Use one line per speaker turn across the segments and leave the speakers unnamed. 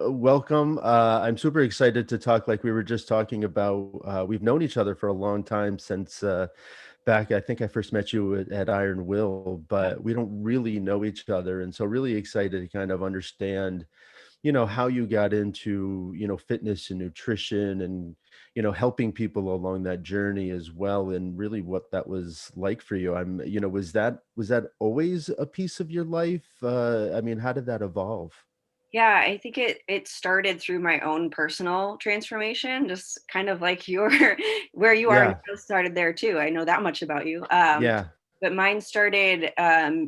welcome. I'm super excited to talk. Like we were just talking about, we've known each other for a long time since back. I think I first met you at Iron Will, but we don't really know each other, and so really excited to kind of understand, how you got into, fitness and nutrition and, helping people along that journey as well, and really what that was like for you. Was that always a piece of your life? I mean, how did that evolve?
Yeah, I think it started through my own personal transformation, just kind of like your where you are
Yeah.
now started there too. I know that much about you.
Yeah.
But mine started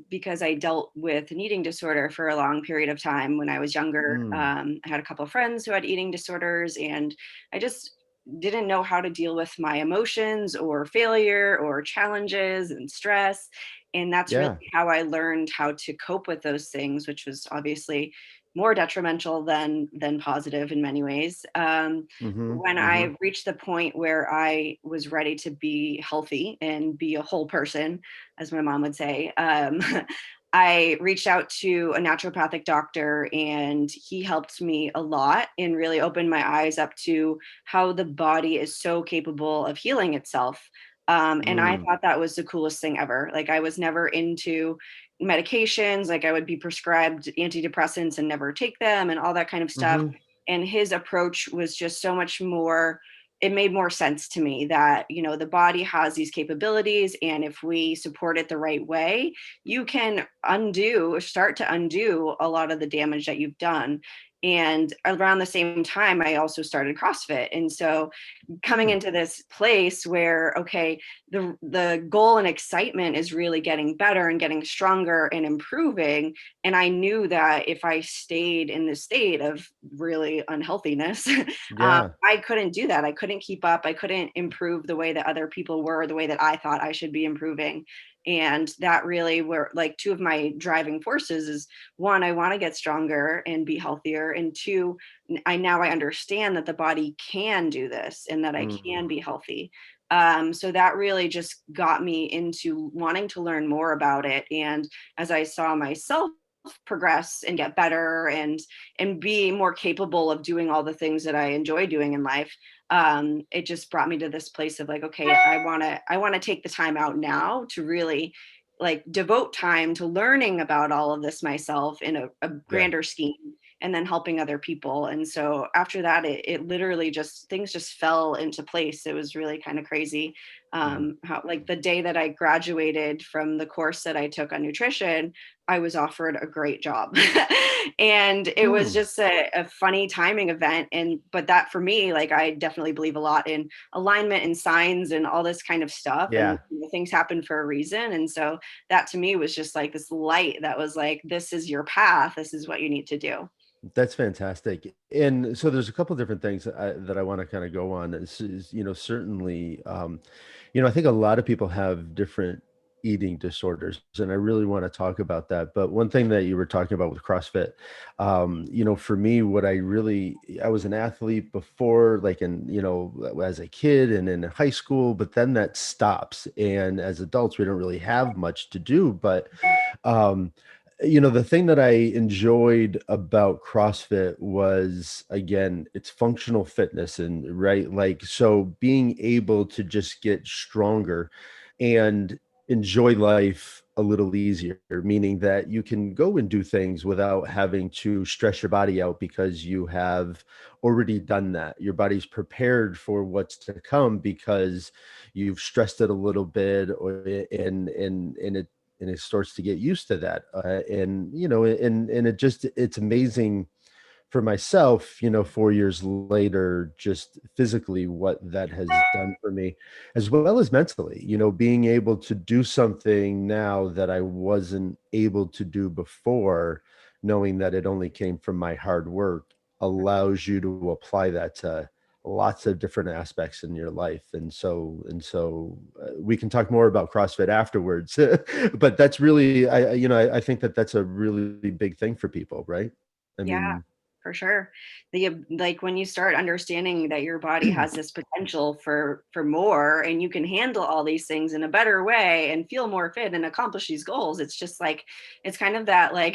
because I dealt with an eating disorder for a long period of time when I was younger.
Mm.
I had a couple of friends who had eating disorders, and I just didn't know how to deal with my emotions or failure or challenges and stress. And that's really
Yeah.
how I learned how to cope with those things, which was obviously more detrimental than positive in many ways.
Mhm.
When
Mhm.
I reached the point where I was ready to be healthy and be a whole person, as my mom would say, I reached out to a naturopathic doctor, and he helped me a lot and really opened my eyes up to how the body is so capable of healing itself. And I
Mm.
thought that was the coolest thing ever. Like, I was never into medications. Like, I would be prescribed antidepressants and never take them and all that kind of stuff.
Mhm.
And his approach was just so much more, it made more sense to me that, the body has these capabilities, and if we support it the right way, you can start to undo a lot of the damage that you've done. And around the same time, I also started CrossFit. And so coming
Mm.
into this place where, okay, the goal and excitement is really getting better and getting stronger and improving, and I knew that if I stayed in this state of really unhealthiness,
Yeah.
I couldn't do that. I couldn't keep up. I couldn't improve the way that other people were, the way that I thought I should be improving. And that really were like two of my driving forces. Is one, I want to get stronger and be healthier, and two, I understand that the body can do this and that I
Mm.
can be healthy. So that really just got me into wanting to learn more about it. And as I saw myself progress and get better and be more capable of doing all the things that I enjoy doing in life, it just brought me to this place of like, okay, I want to take the time out now to really like devote time to learning about all of this myself in a
Yeah.
grander scheme, and then helping other people. And so after that, it literally just, things just fell into place. It was really kind of crazy.
Mhm.
How, like, the day that I graduated from the course that I took on nutrition, I was offered a great job. And it was
Mm.
just a funny timing event. And, but that for me, like, I definitely believe a lot in alignment and signs and all this kind of stuff. And
Yeah.
things happen for a reason. And so that to me was just like this light that was like, this is your path. This is what you need to do.
That's fantastic. And so there's a couple different things that I want to kind of go on. Certainly, I think a lot of people have different eating disorders, and I really want to talk about that. But one thing that you were talking about with CrossFit, for me, I was an athlete before, like as a kid and in high school, but then that stops. And as adults, we don't really have much to do, but um, the thing that I enjoyed about CrossFit was, again, it's functional fitness, and right, like, so being able to just get stronger and enjoy life a little easier, meaning that you can go and do things without having to stress your body out because you have already done that. Your body's prepared for what's to come because you've stressed it a little bit, or and it starts to get used to that, and it's amazing for myself, 4 years later, just physically what that has done for me, as well as mentally, being able to do something now that I wasn't able to do before, knowing that it only came from my hard work, allows you to apply that to lots of different aspects in your life. And so we can talk more about CrossFit afterwards. But that's really, I think that that's a really big thing for people, right? I
Yeah.
mean.
For sure. Like when you start understanding that your body has this potential for more, and you can handle all these things in a better way and feel more fit and accomplish these goals, it's just like it's kind of that like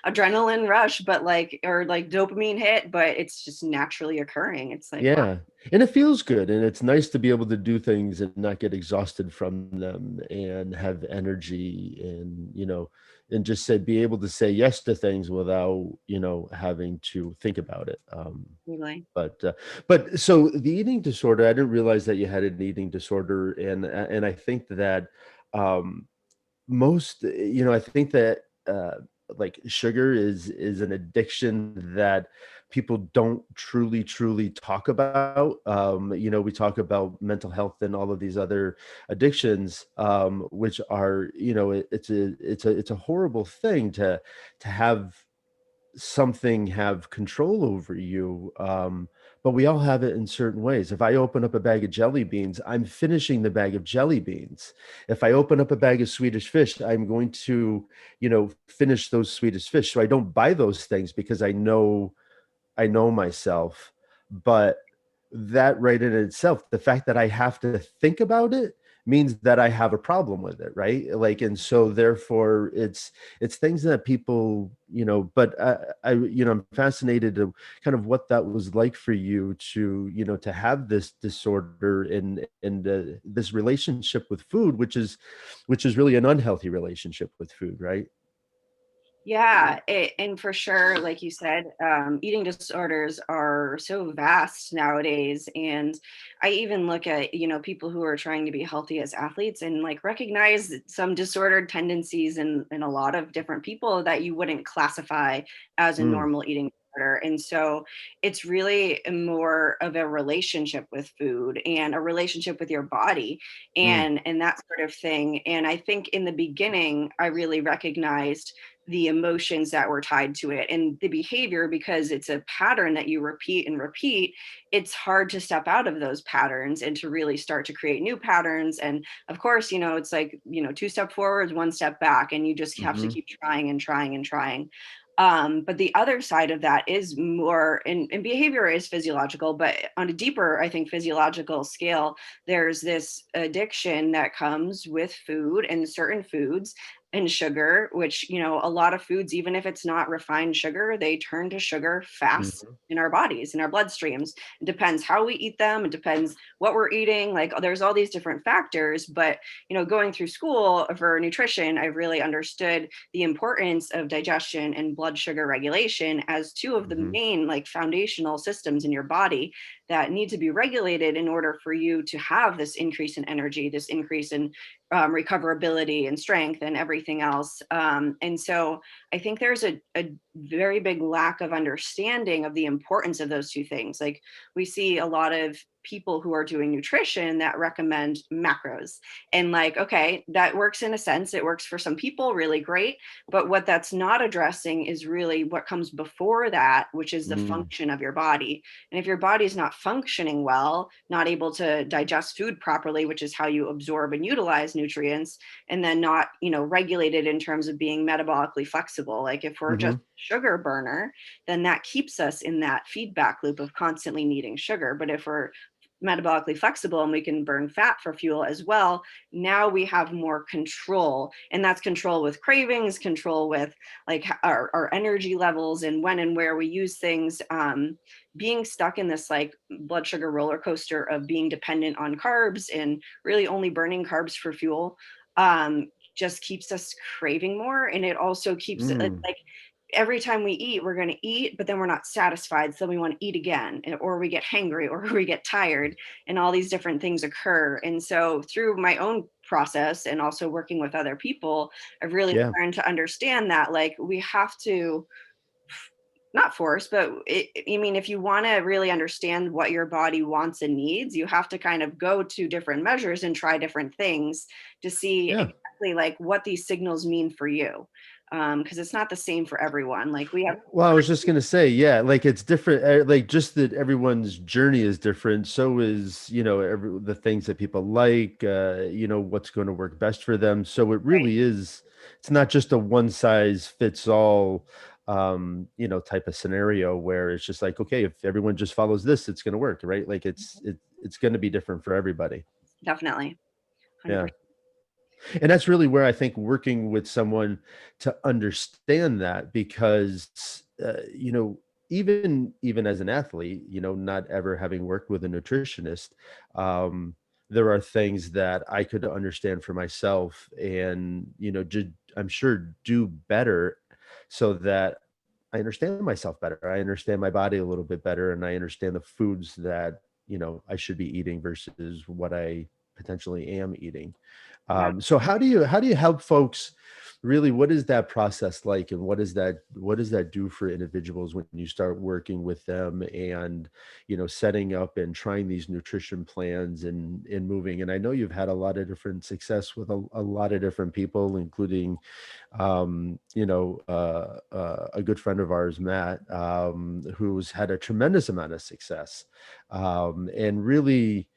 adrenaline rush, but like, or like dopamine hit, but it's just naturally occurring. It's like, wow.
Yeah. And it feels good. And it's nice to be able to do things and not get exhausted from them and have energy and, and just say, be able to say yes to things without, having to think about it.
Really.
But so the eating disorder, I didn't realize that you had an eating disorder. And I think that, um, I think that like sugar is an addiction that people don't truly talk about. We talk about mental health and all of these other addictions, which are, it's a horrible thing to have something have control over you. But we all have it in certain ways. If I open up a bag of jelly beans, I'm finishing the bag of jelly beans. If I open up a bag of Swedish fish, I'm going to, finish those Swedish fish. So I don't buy those things because I know myself, but that right in itself, the fact that I have to think about it means that I have a problem with it, right? Like, and so therefore it's things that people, but I'm fascinated to kind of what that was like for you to, to have this disorder and this relationship with food, which is really an unhealthy relationship with food, right?
Yeah, and for sure, like you said, eating disorders are so vast nowadays. And I even look at, people who are trying to be healthy as athletes and like recognize some disordered tendencies in a lot of different people that you wouldn't classify as a
Mm,
normal eating disorder. And so it's really more of a relationship with food and a relationship with your body
mm,
and that sort of thing. And I think in the beginning, I really recognized the emotions that were tied to it and the behavior, because it's a pattern that you repeat and repeat. It's hard to step out of those patterns and to really start to create new patterns. And of course, it's like, two step forwards, one step back, and you just have to
mhm,
keep trying and trying and trying. But the other side of that is more, and behavior is physiological, but on a deeper, I think, physiological scale, there's this addiction that comes with food and certain foods and sugar, which, a lot of foods, even if it's not refined sugar, they turn to sugar fast
mhm,
in our bodies, in our bloodstreams. It depends how we eat them. It depends what we're eating. Like there's all these different factors. But, going through school for nutrition, I really understood the importance of digestion and blood sugar regulation as two of the
mhm,
main, like, foundational systems in your body that need to be regulated in order for you to have this increase in energy, this increase in recoverability and strength and everything else. And so I think there's a very big lack of understanding of the importance of those two things. Like we see a lot of people who are doing nutrition that recommend macros, and like, okay, that works in a sense, it works for some people really great, but what that's not addressing is really what comes before that, which is the
mm,
function of your body. And if your body's not functioning well, not able to digest food properly, which is how you absorb and utilize nutrients, and then not, regulated in terms of being metabolically flexible. Like if we're just
mhm,
sugar burner, then that keeps us in that feedback loop of constantly needing sugar. But if we're metabolically flexible and we can burn fat for fuel as well, now we have more control. And that's control with cravings, control with like our energy levels and when and where we use things. Being stuck in this like blood sugar roller coaster of being dependent on carbs and really only burning carbs for fuel, just keeps us craving more. And it also keeps it
mm.
like every time we eat, we're going to eat, but then we're not satisfied. So we want to eat again, or we get hangry, or we get tired, and all these different things occur. And so through my own process and also working with other people, I've really
Yeah.
learned to understand that like we have to not force, but I mean, if you want to really understand what your body wants and needs, you have to kind of go to different measures and try different things to see
Yeah.
exactly like what these signals mean for you. Because it's not the same for everyone. Like we have,
Well, I was just gonna say, yeah, like it's different. Like just that everyone's journey is different. So is, the things that people like, what's going to work best for them. So it
right,
really is. It's not just a one size fits all. type of scenario where it's just like, okay, if everyone just follows this, it's going to work, right? Like it's going to be different for everybody.
Definitely,
Yeah.
100%.
And that's really where I think working with someone to understand that, because even as an athlete, not ever having worked with a nutritionist, um, there are things that I could understand for myself, and I'm sure do better, so that I understand myself better. I understand my body a little bit better, and I understand the foods that I should be eating versus what I potentially am eating.
Yeah.
So how do you help folks really? What is that process like, and what does that do for individuals when you start working with them, and setting up and trying these nutrition plans and moving? And I know you've had a lot of different success with a lot of different people, including a good friend of ours, Matt, who's had a tremendous amount of success, and really,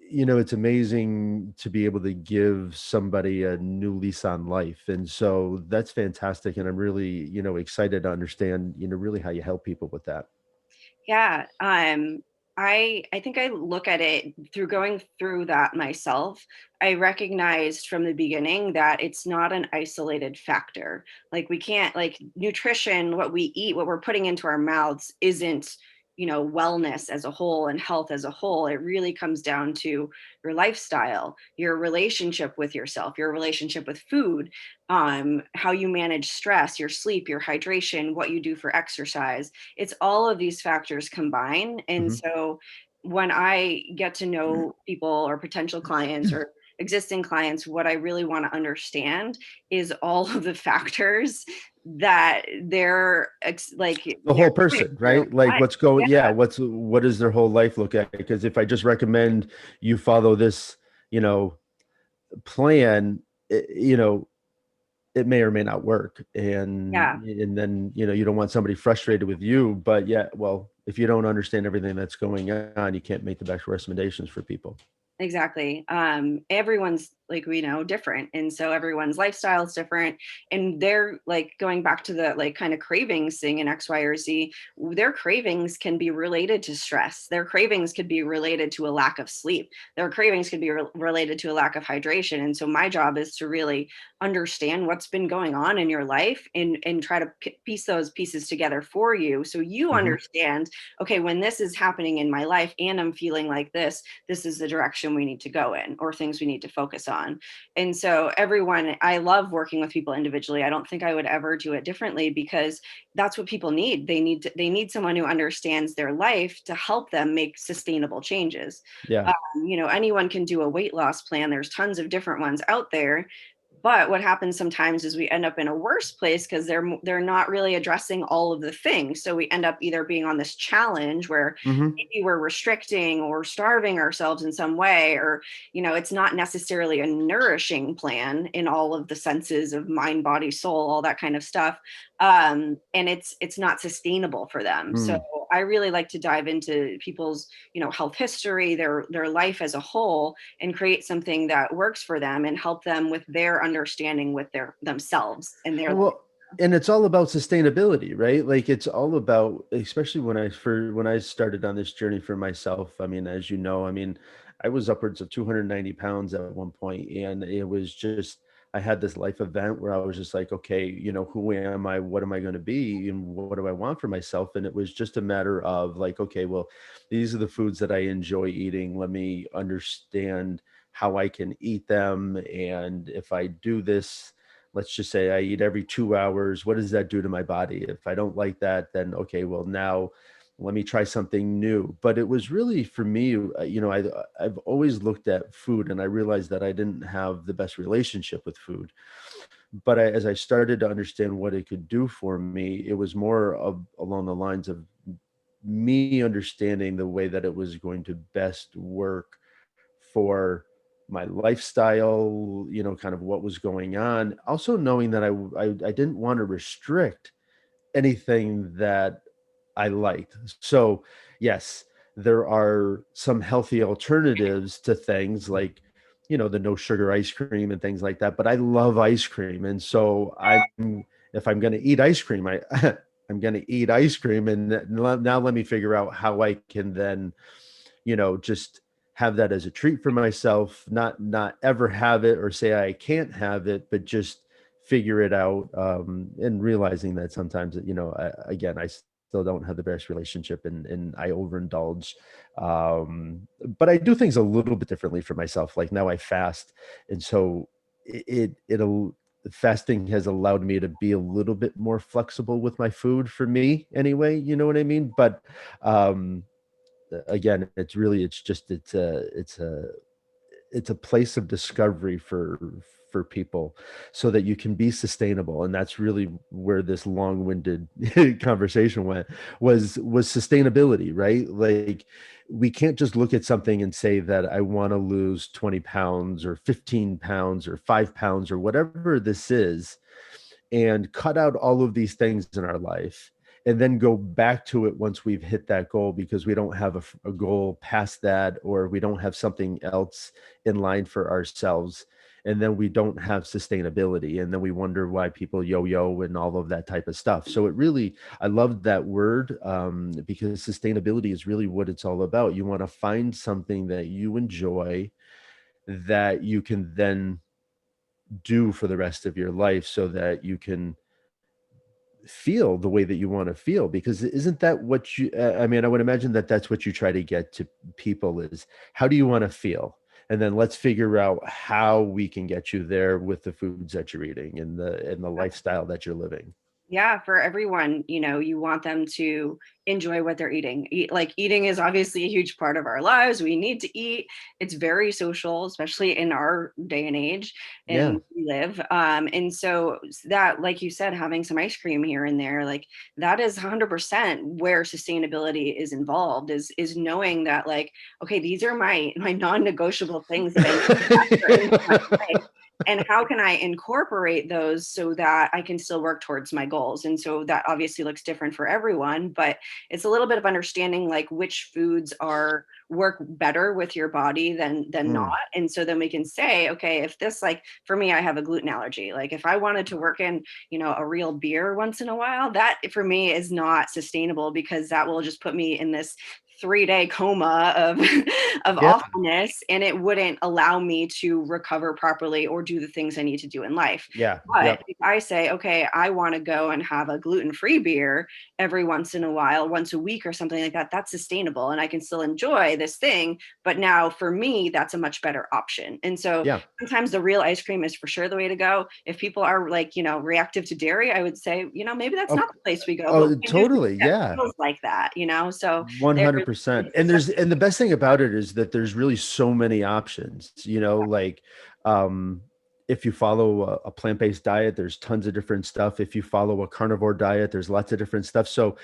it's amazing to be able to give somebody a new lease on life. And so that's fantastic. And I'm really, excited to understand, really how you help people with that.
Yeah, I think I look at it through going through that myself. I recognized from the beginning that it's not an isolated factor. Like we can't like nutrition, what we eat, what we're putting into our mouths isn't, wellness as a whole and health as a whole. It really comes down to your lifestyle, your relationship with yourself, your relationship with food, how you manage stress, your sleep, your hydration, what you do for exercise. It's all of these factors combined. And
Mhm.
so when I get to know people or potential clients or existing clients, what I really want to understand is all of the factors that
The
they're
whole
going
person,
through.
right? Like what's going,
Yeah,
yeah, what does their whole life look like? Because if I just recommend you follow this, you know, plan, it may or may not work. And
yeah.
and then, you don't want somebody frustrated with you, but yeah, well, if you don't understand everything that's going on, you can't make the best recommendations for people.
Exactly. Everyone's like we know different, and so everyone's lifestyle is different. And they're like going back to the like kind of cravings thing in X, Y, or Z. Their cravings can be related to stress. Their cravings could be related to a lack of sleep. Their cravings could be related to a lack of hydration. And so my job is to really understand what's been going on in your life and try to piece those pieces together for you, so you
Mhm.
understand. Okay, when this is happening in my life and I'm feeling like this is the direction we need to go in or things we need to focus on. And so everyone, I love working with people individually. I don't think I would ever do it differently because that's what people need. They need someone who understands their life to help them make sustainable changes.
Yeah.
Anyone can do a weight loss plan. There's tons of different ones out there, but what happens sometimes is we end up in a worse place because they're not really addressing all of the things. So we end up either being on this challenge where
Mhm.
maybe we're restricting or starving ourselves in some way, or it's not necessarily a nourishing plan in all of the senses of mind, body, soul, all that kind of stuff. And it's not sustainable for them. So
Mm.
I really like to dive into people's health history, their life as a whole, and create something that works for them and help them with their understanding with their themselves and their life.
Well, and it's all about sustainability, right? Like it's all about, especially when I started on this journey for myself. I mean, as you know, I mean, I was upwards of 290 pounds at one point, and it was just, I had this life event where I was just like, okay, who am I? What am I going to be? And what do I want for myself? And it was just a matter of like, okay, well, these are the foods that I enjoy eating. Let me understand how I can eat them. And if I do this, let's just say I eat every 2 hours. What does that do to my body? If I don't like that, then okay, well, now let me try something new. But it was really for me, I've always looked at food, and I realized that I didn't have the best relationship with food. But as I started to understand what it could do for me, it was more of along the lines of me understanding the way that it was going to best work for my lifestyle, kind of what was going on. Also knowing that I didn't want to restrict anything that I liked. So, yes, there are some healthy alternatives to things like, the no sugar ice cream and things like that, but I love ice cream. And so I'm if I'm going to eat ice cream, I'm going to eat ice cream. And now let me figure out how I can then, just have that as a treat for myself, not ever have it or say I can't have it, but just figure it out. And realizing that sometimes, again, I still don't have the best relationship, and I overindulge. But I do things a little bit differently for myself. Like now I fast. And so it'll fasting has allowed me to be a little bit more flexible with my food for me anyway, you know what I mean? But um again, it's a place of discovery for people, so that you can be sustainable. And that's really where this long-winded conversation was sustainability, right? Like, we can't just look at something and say that I want to lose 20 pounds or 15 pounds or 5 pounds or whatever this is, and cut out all of these things in our life, and then go back to it once we've hit that goal, because we don't have a goal past that, or we don't have something else in line for ourselves, and then we don't have sustainability, and then we wonder why people yo-yo and all of that type of stuff. So I loved that word, because sustainability is really what it's all about. You want to find something that you enjoy, that you can then do for the rest of your life, so that you can feel the way that you want to feel. Because isn't that what I mean, I would imagine that that's what you try to get to people is, how do you want to feel? And then let's figure out how we can get you there with the foods that you're eating, and the lifestyle that you're living.
Yeah, for everyone, you want them to enjoy what they're eating. Eating is obviously a huge part of our lives. We need to eat. It's very social, especially in our day and age
Yeah.
and we live. And so that, like you said, having some ice cream here and there, like that is 100% where sustainability is involved, is knowing that, like, okay, these are my non-negotiable things that I need to factor into my life, and how can I incorporate those so that I can still work towards my goals? And so that obviously looks different for everyone, but it's a little bit of understanding like which foods are work better with your body than not.
Mm,
And so then we can say, okay, if this, like for me, I have a gluten allergy. Like if I wanted to work in, a real beer once in a while, that for me is not sustainable, because that will just put me in this 3-day coma of of
yeah.
awfulness, and it wouldn't allow me to recover properly or do the things I need to do in life.
Yeah.
But
Yep.
if I say, okay, I want to go and have a gluten-free beer every once in a while, once a week or something like that, that's sustainable and I can still enjoy this thing. But now for me, that's a much better option. And so
Yeah.
sometimes the real ice cream is for sure the way to go. If people are like, reactive to dairy, I would say, maybe that's
Oh,
not the place we go, but
oh,
we can do something
totally.
that
Yeah.
feels like that. So there
100%. And the best thing about it is that there's really so many options, like, um if you follow a plant-based diet, there's tons of different stuff. If you follow a carnivore diet, there's lots of different stuff. So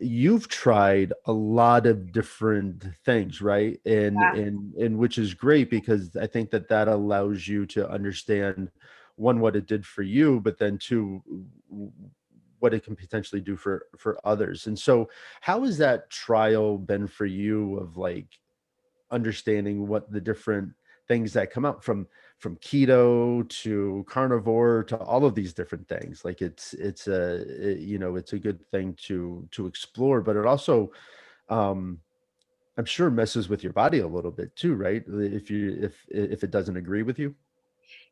you've tried a lot of different things, right? And which is great, because I think that allows you to understand, one, what it did for you, but then two, what it can potentially do for others. And so how has that trial been for you, of like understanding what the different things that come out from keto to carnivore to all of these different things? Like, it's a good thing to explore, but it also, um I'm sure, messes with your body a little bit too, right? If it doesn't agree with you.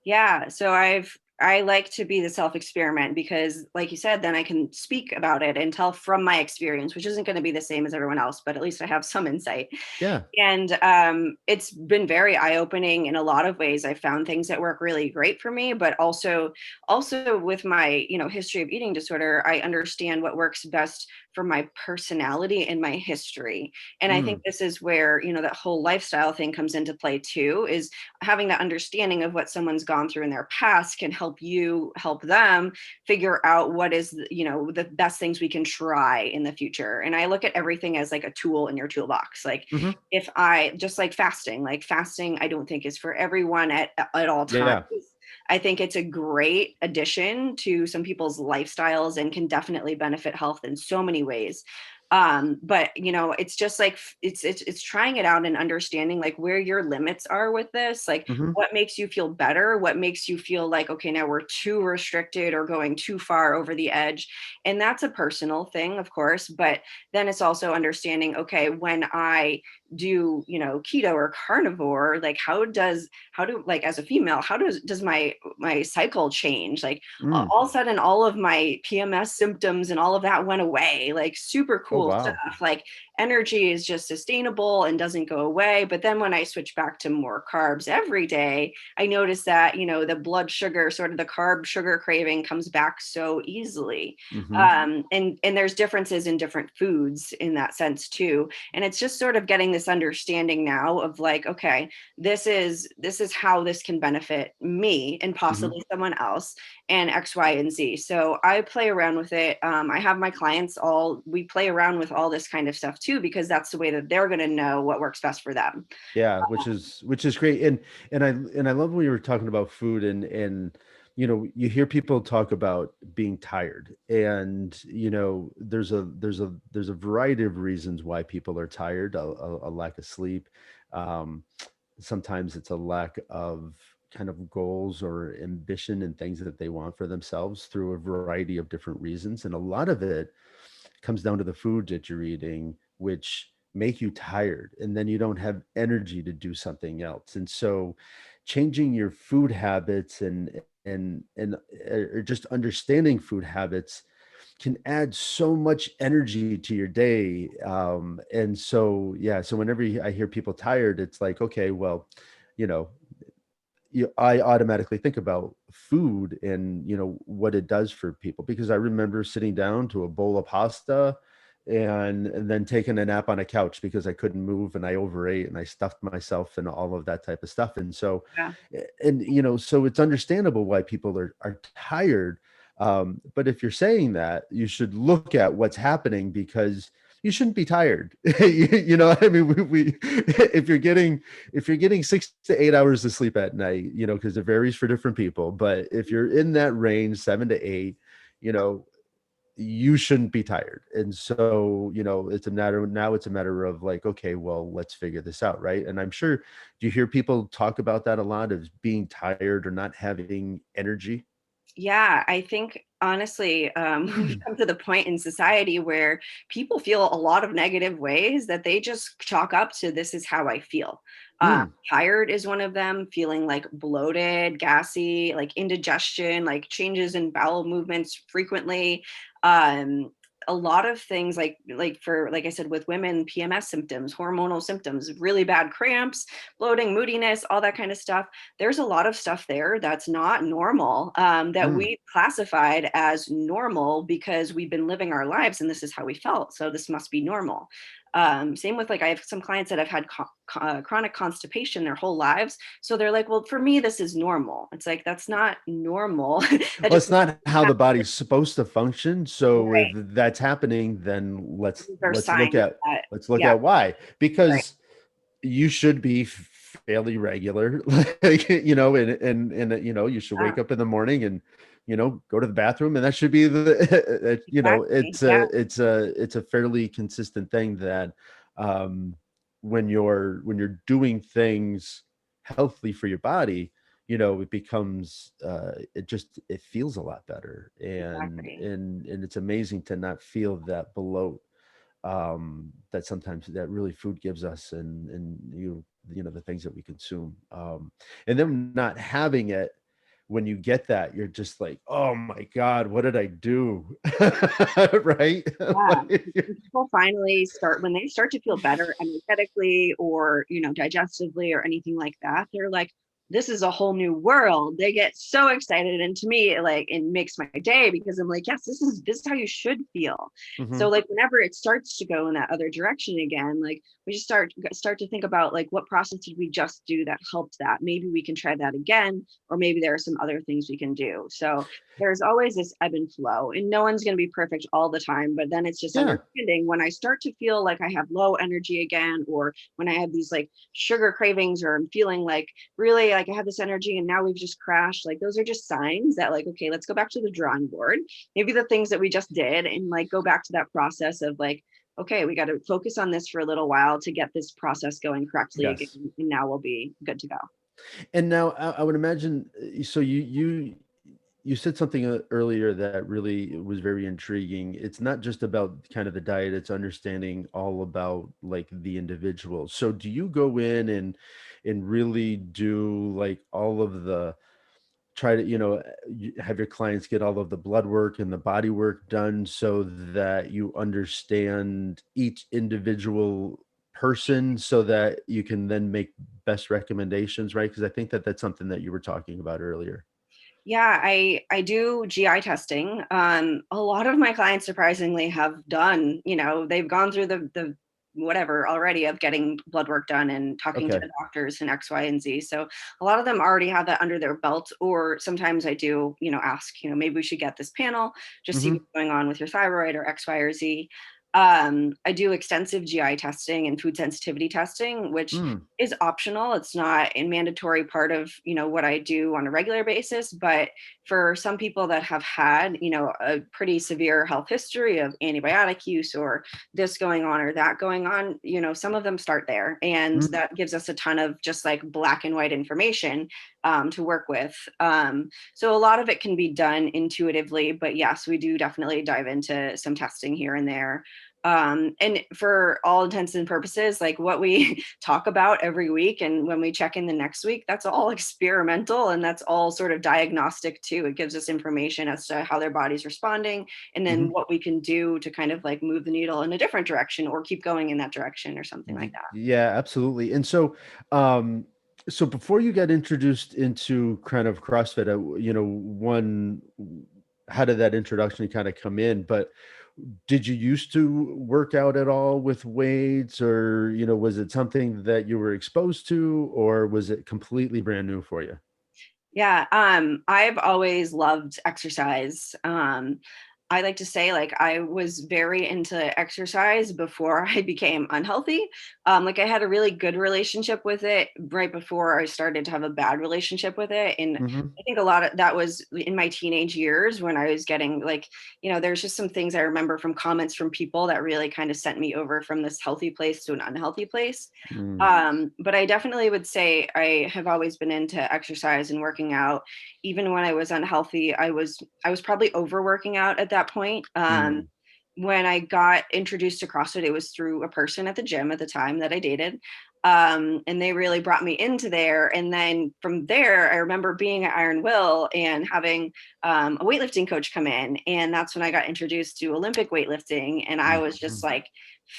Yeah, so I like to be the self experiment, because like you said, then I can speak about it and tell from my experience, which isn't going to be the same as everyone else, but at least I have some insight.
Yeah.
And it's been very eye opening in a lot of ways. I found things that work really great for me, but also with my history of eating disorder, I understand what works best for my personality and my history. And I think
Mm,
this is where that whole lifestyle thing comes into play too. Is having that understanding of what someone's gone through in their past can help you help them figure out what is the best things we can try in the future. And I look at everything as like a tool in your toolbox. Like
mhm.
if I just like fasting, I don't think is for everyone at all times.
Yeah.
I think it's a great addition to some people's lifestyles and can definitely benefit health in so many ways. But it's just like it's trying it out and understanding like where your limits are with this, like
Hmm.
what makes you feel better, what makes you feel like, okay, now we're too restricted or going too far over the edge. And that's a personal thing, of course, but then it's also understanding, okay, when I do, keto or carnivore, like how do, like, as a female, how does my cycle change? Like
Mm.
all of a sudden all of my PMS symptoms and all of that went away, like super
Oh,
cool
wow.
stuff. Like energy is just sustainable and doesn't go away. But then when I switch back to more carbs every day, I notice that, the blood sugar, sort of the carb sugar craving comes back so easily.
Hmm.
And there's differences in different foods in that sense too. And it's just sort of getting this understanding now of like, okay, this is how this can benefit me and
Hmm.
possibly someone else, and X, Y, and Z. So I play around with it. I have my clients we play around with all this kind of stuff too, because that's the way that they're going to know what works best for them.
Yeah, which is great. And I love when you were talking about food, and you hear people talk about being tired, and there's a variety of reasons why people are tired. A lack of sleep. Um, Sometimes it's a lack of kind of goals or ambition and things that they want for themselves through a variety of different reasons. And a lot of it comes down to the food that you're eating, which make you tired, and then you don't have energy to do something else. And so changing your food habits or just understanding food habits can add so much energy to your day. And so, yeah, so whenever I hear people tired, it's like, okay, well, you know, I automatically think about food and what it does for people, because I remember sitting down to a bowl of pasta and then taking a nap on a couch because I couldn't move and I overate and I stuffed myself and all of that type of stuff. And so,
Yeah.
so it's understandable why people are tired. But if you're saying that, you should look at what's happening, because you shouldn't be tired. I mean, if you're getting 6 to 8 hours of sleep at night, because it varies for different people, but if you're in that range, 7 to 8, you know, you shouldn't be tired. And so, it's a matter of like, okay, well, let's figure this out, right? And I'm sure, do you hear people talk about that a lot, of being tired or not having energy?
Yeah, I think honestly, we've come to the point in society where people feel a lot of negative ways that they just chalk up to, this is how I feel.
Mm,
Tired is one of them, feeling like bloated, gassy, like indigestion, like changes in bowel movements frequently. A lot of things like I said, with women, PMS symptoms, hormonal symptoms, really bad cramps, bloating, moodiness, all that kind of stuff. There's a lot of stuff there that's not normal, that
mm.
we classified as normal because we've been living our lives and this is how we felt. So this must be normal. Same with, like, I have some clients that have had chronic constipation their whole lives. So they're like, well, for me, this is normal. It's like, that's not normal. That
Well,
just
it's not how the body's supposed to function. So if
right.
that's happening, then let's
These are
let's look
signs
at
that,
let's look
yeah,
at why.
right.
Because you should be fairly regular, like, you should
Yeah,
wake up in the morning and go to the bathroom, and that should be the
exactly.
it's
Yeah.
a fairly consistent thing that, um when you're doing things healthily for your body, it becomes, it feels a lot better, and
Exactly.
and and it's amazing to not feel that bloat, that sometimes that really food gives us, and the things that we consume, and then not having it. When you get that, you're just like, oh my god, what did I do? Right.
Yeah.
Like,
When people finally start, when they start to feel better energetically or, digestively or anything like that, they're like, this is a whole new world. They get so excited. And to me, it makes my day, because I'm like, yes, this is how you should feel. So
mhm.
like whenever it starts to go in that other direction again, like we just start to think about, like, what process did we just do that helped that? Maybe we can try that again, or maybe there are some other things we can do. So there's always this ebb and flow, and no one's going to be perfect all the time, but then it's just
Yeah.
understanding when I start to feel like I have low energy again, or when I have these like sugar cravings, or I'm feeling like really like I have this energy and now we've just crashed, like those are just signs that, like, okay, let's go back to the drawing board, maybe the things that we just did, and like go back to that process of like okay, we got to focus on this for a little while to get this process going correctly again,
Yes.
and now we'll be good to go.
And now I would imagine, so you said something earlier that really was very intriguing. It's not just about kind of the diet, it's understanding all about like the individual. So do you go in and really do like all of the try to, have your clients get all of the blood work and the body work done so that you understand each individual person so that you can then make best recommendations, right? Because I think that that's something that you were talking about earlier.
Yeah, I do GI testing. A lot of my clients surprisingly have done, they've gone through the whatever already of getting blood work done and talking to
Okay.
the doctors and X, Y, and Z. So a lot of them already have that under their belt. Or sometimes I do, ask, maybe we should get this panel, just see
Hmm.
what's going on with your thyroid or X, Y, or Z. I do extensive GI testing and food sensitivity testing, which
Mm.
is optional. It's not a mandatory part of, what I do on a regular basis. But for some people that have had, a pretty severe health history of antibiotic use or this going on or that going on, some of them start there. And
Mm.
that gives us a ton of just like black and white information to work with. So a lot of it can be done intuitively, but yes, we do definitely dive into some testing here and there. And for all intents and purposes, like what we talk about every week and when we check in the next week, that's all experimental and that's all sort of diagnostic too. It gives us information as to how their body's responding and then
Hmm.
what we can do to kind of like move the needle in a different direction or keep going in that direction or something like that.
Yeah, absolutely. And um, so before you got introduced into kind of CrossFit, how did that introduction kind of come in? But did you used to work out at all with weights, or was it something that you were exposed to, or was it completely brand new for you?
Yeah, I've always loved exercise. I like to say like I was very into exercise before I became unhealthy. Like I had a really good relationship with it right before I started to have a bad relationship with it. And
Hmm.
I think a lot of that was in my teenage years when I was getting like, there's just some things I remember from comments from people that really kind of sent me over from this healthy place to an unhealthy place.
Mm.
But I definitely would say I have always been into exercise and working out. Even when I was unhealthy, I was probably overworking out at that point.
Mm.
When I got introduced to CrossFit, it was through a person at the gym at the time that I dated. And they really brought me into there. And then from there, I remember being at Iron Will and having a weightlifting coach come in. And that's when I got introduced to Olympic weightlifting. And I was just
Mhm.
like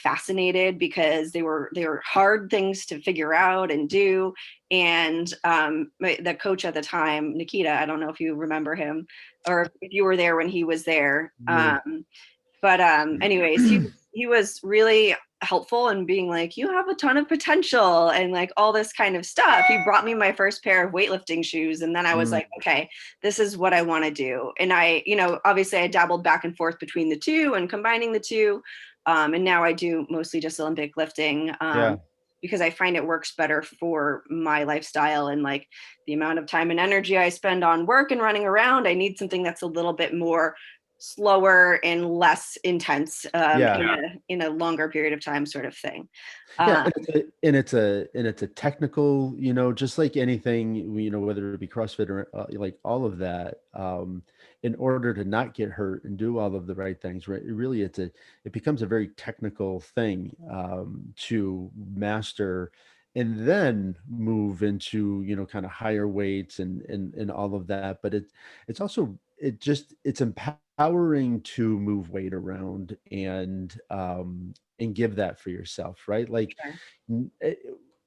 fascinated because they were hard things to figure out and do. And the coach at the time, Nikita, I don't know if you remember him or if you were there when he was there.
No.
But anyways, he was really helpful in being like, you have a ton of potential and like all this kind of stuff. He brought me my first pair of weightlifting shoes, and then I was
Mm.
like, okay, this is what I want to do. And I, obviously I dabbled back and forth between the two and combining the two. And now I do mostly just Olympic lifting.
Yeah.
Because I find it works better for my lifestyle and like the amount of time and energy I spend on work and running around. I need something that's a little bit more slower and less intense
Yeah.
in a longer period of time sort of thing.
Yeah,
Uh,
and it's a technical, just like anything, whether it be CrossFit or like all of that, in order to not get hurt and do all of the right things, right? It becomes a very technical thing to master, and then move into, kind of higher weights and all of that. But it's also it's empowering to move weight around and give that for yourself, right? Like
sure.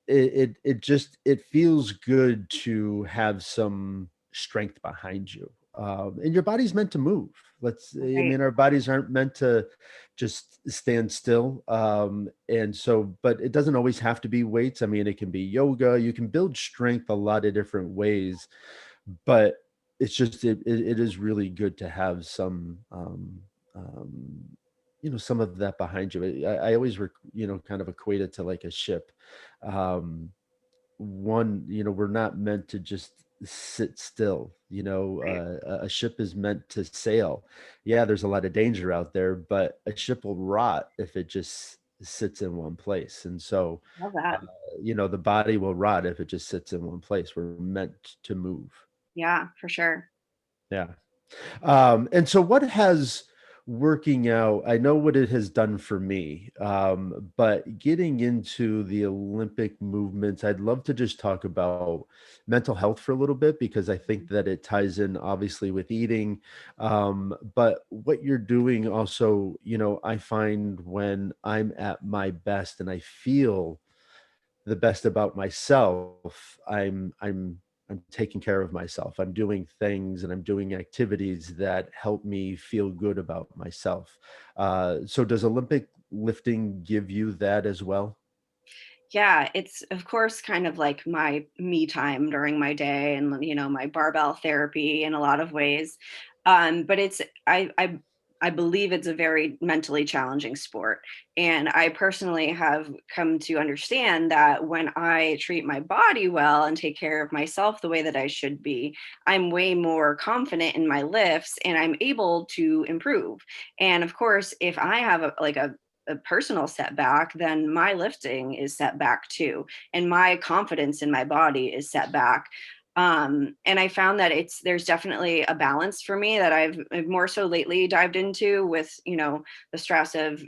it feels good to have some strength behind you. And your body's meant to move. I
Right.
mean, our bodies aren't meant to just stand still. And so, but it doesn't always have to be weights. I mean, it can be yoga. You can build strength a lot of different ways, but it's just it is really good to have um, some of that behind you. I always kind of equate it to like a ship. um we're not meant to just sit still. A ship is meant to sail. Yeah, there's a lot of danger out there, but a ship will rot if it just sits in one place. And so,
Love
uh,
that.
the body will rot if it just sits in one place. We're meant to move.
Yeah, for sure.
Yeah. And so what has working out, I know what it has done for me, but getting into the Olympic movements, I'd love to just talk about mental health for a little bit because I think that it ties in obviously with eating. But what you're doing also, I find when I'm at my best and I feel the best about myself, I'm taking care of myself. I'm doing things and I'm doing activities that help me feel good about myself. So does Olympic lifting give you that as well?
Yeah, it's of course kind of like my me time during my day and my barbell therapy in a lot of ways. But I believe it's a very mentally challenging sport. And I personally have come to understand that when I treat my body well and take care of myself the way that I should be, I'm way more confident in my lifts and I'm able to improve. And of course, if I have a personal setback, then my lifting is set back too. And my confidence in my body is set back. And I found that there's definitely a balance for me that I've more so lately dived into with, the stress of,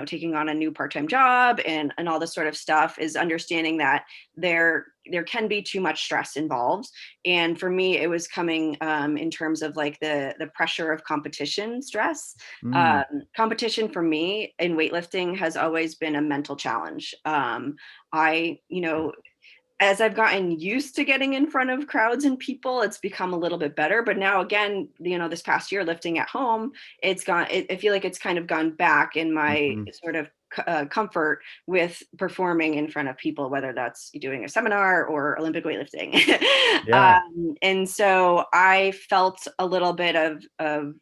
taking on a new part-time job and all this sort of stuff is understanding that there can be too much stress involved. And for me, it was coming in terms of like the pressure of competition stress.
Mm,
Competition for me in weightlifting has always been a mental challenge. I, as I've gotten used to getting in front of crowds and people, it's become a little bit better. But now again, this past year lifting at home, I feel like it's kind of gone back in my
mhm.
sort of comfort with performing in front of people, whether that's doing a seminar or Olympic weightlifting.
Yeah.
And so I felt a little bit of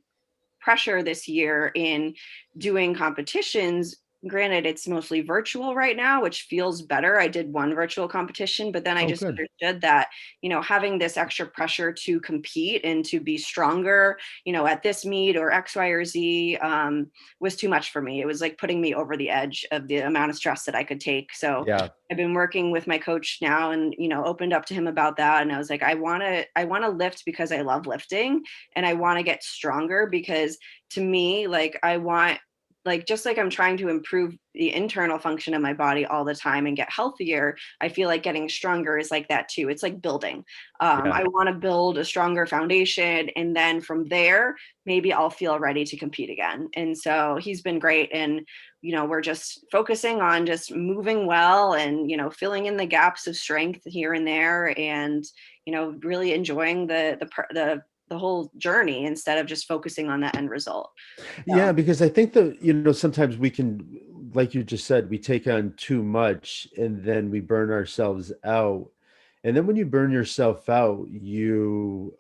pressure this year in doing competitions. Granted, it's mostly virtual right now, which feels better. I did one virtual competition, but then I
Oh,
just
good.
understood that, having this extra pressure to compete and to be stronger, at this meet or X, Y, or Z was too much for me. It was like putting me over the edge of the amount of stress that I could take. So
Yeah.
I've been working with my coach now and, opened up to him about that. And I was like, I want to lift because I love lifting and I want to get stronger because to me, like I want like just like I'm trying to improve the internal function of my body all the time and get healthier, I feel like getting stronger is like that too. It's like building.
Yeah.
I want to build a stronger foundation, and then from there, maybe I'll feel ready to compete again. And so he's been great, and we're just focusing on just moving well, and filling in the gaps of strength here and there, and really enjoying the whole journey instead of just focusing on the end result.
Yeah,
So,
because I think that, sometimes we can, like you just said, we take on too much and then we burn ourselves out. And then when you burn yourself out, you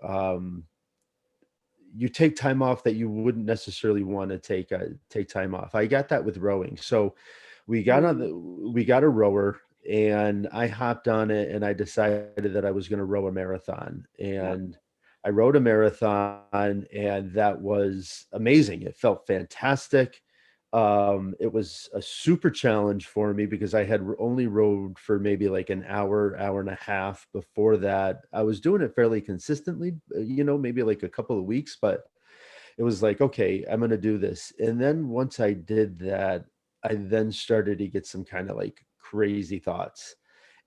take time off that you wouldn't necessarily want to take time off. I got that with rowing. So
mm,
we got a rower and I hopped on it and I decided that I was going to row a marathon.
yeah.
And I rowed a marathon and that was amazing. It felt fantastic. It was a super challenge for me because I had only rowed for maybe like an hour, hour and a half before that. I was doing it fairly consistently, maybe like a couple of weeks, but it was like, okay, I'm going to do this. And then once I did that, I then started to get some kind of like crazy thoughts.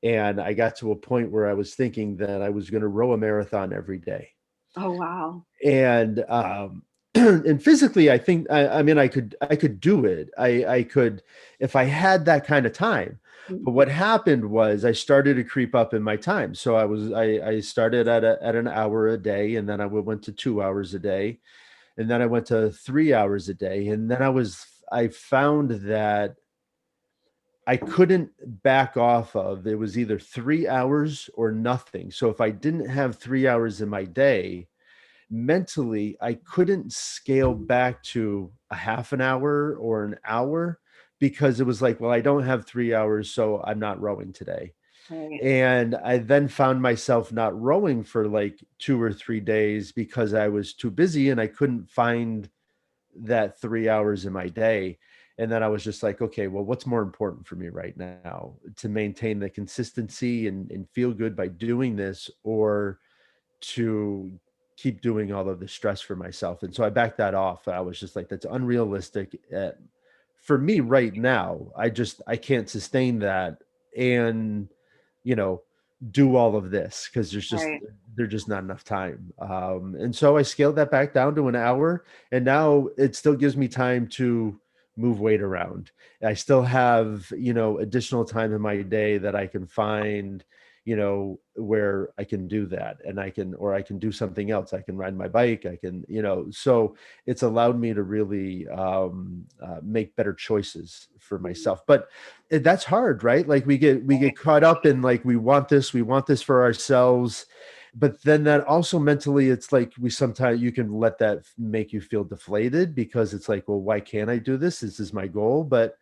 And I got to a point where I was thinking that I was going to row a marathon every day.
Oh, wow.
And and physically, I think I mean I could do it. I could if I had that kind of time. But
Mhm.
what happened was I started to creep up in my time. So I started at an hour a day, and then I went to 2 hours a day, and then I went to 3 hours a day, and then I found that I couldn't back off of it was either 3 hours or nothing. So if I didn't have 3 hours in my day, mentally I couldn't scale back to a half an hour or an hour because it was like, well, I don't have 3 hours, so I'm not rowing today.
Right.
And I then found myself not rowing for like 2 or 3 days because I was too busy and I couldn't find that 3 hours in my day. And then I was just like, okay, well, what's more important for me right now, to maintain the consistency and feel good by doing this, or to keep doing all of the stress for myself? And so I backed that off. I was just like, that's unrealistic. For me right now, I can't sustain that and, you know, do all of this because
Right.
there's just not enough time. And so I scaled that back down to an hour, and now it still gives me time to move weight around. I still have, additional time in my day that I can find, where I can do that, and I can do something else. I can ride my bike. I can, so it's allowed me to really make better choices for
Mhm.
myself. But that's hard, right? Like we get caught up in like we want this for ourselves, but then that also mentally, it's like we sometimes you can let that make you feel deflated because it's like, well, why can't I do this? This is my goal, but